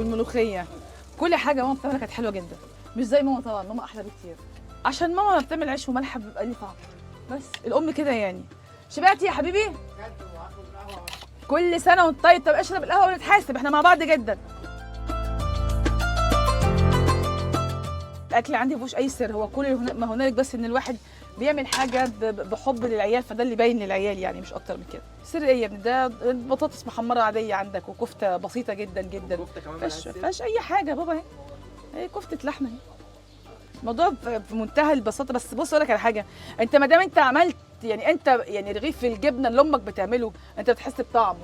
والملوخيه، كل حاجه ماما بتعملها كانت حلوه جدا. مش زي ماما طبعا، ماما احلى بكتير، عشان ماما لما بتعمل عيش وملح بيبقى ليه طعم. بس الام كده يعني. شبعتي يا حبيبي؟ كل سنه وانت طيب. طب اشرب القهوه ونتحاسب، احنا مع بعض جدا. الاكل عندي مفيهوش اي سر، هو كل ما هنالك بس ان الواحد بيعمل حاجه بحب للعيال، فده اللي باين للعيال يعني، مش اكتر من كده. سر ايه يا ابني؟ ده بطاطس محمره عاديه عندك، وكفته بسيطه جدا جدا، كفته كمان ما فيهاش اي حاجه يا بابا. اهي هي كفته لحمه اهي. الموضوع في منتهى البساطه. بس بص اقول لك على حاجه، انت ما دام انت عملت يعني، انت يعني رغيف الجبنه اللي امك بتعمله انت بتحس بطعمه.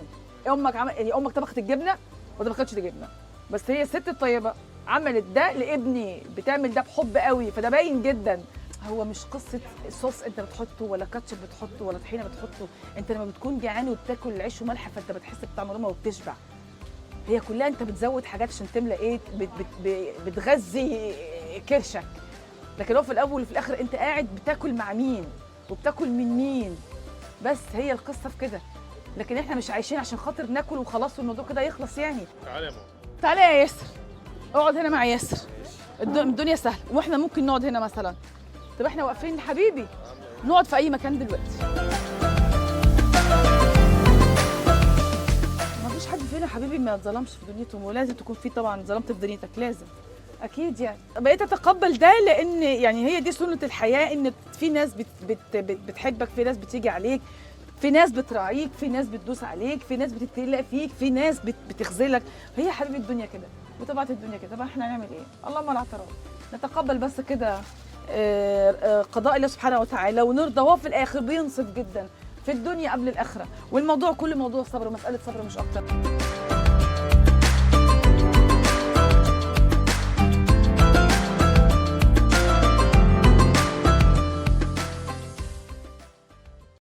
امك يعني امك طبخت الجبنه ولا ما طبختش الجبنه، بس هي الست الطيبه عملت ده لابني، بتعمل ده بحب قوي، فده باين جدا. هو مش قصه صوص انت بتحطه ولا كاتشب بتحطه ولا طحينه بتحطه، انت لما بتكون جعان وبتاكل العيش وملح فانت بتحس بطعم الامه وبتشبع. هي كلها انت بتزود حاجات عشان تملى ايه، بتغذي كرشك. لكن هو في الاول وفي الاخر انت قاعد بتاكل مع مين وبتاكل من مين، بس هي القصه في كده. لكن احنا مش عايشين عشان خاطر ناكل وخلاص والموضوع كده يخلص يعني. تعالى يا ماما. تعالى يا ياسر، اقعد هنا مع ياسر. الدنيا سهله، واحنا ممكن نقعد هنا مثلا. طب احنا واقفين حبيبي، نقعد في اي مكان دلوقتي. ما فيش حد فينا حبيبي ما اتظلمش في دنيته، ولازم تكون في طبعا ظلمت في دنيتك، لازم اكيد يعني. بقيت اتقبل ده لان يعني هي دي سنه الحياه، ان في ناس بتحبك، في ناس بتيجي عليك، في ناس بتراعيك، في ناس بتدوس عليك، في ناس بتتقلق فيك، في ناس بتخذلك. هي حبيبه الدنيا كده وطبعت الدنيا كده. طب احنا هنعمل ايه؟ اللهم لا اعتراض، نتقبل بس كده قضاء الله سبحانه وتعالى ونرضى. هو في الاخر بينصف جدا في الدنيا قبل الاخره، والموضوع كله موضوع صبر ومساله صبر مش اكتر.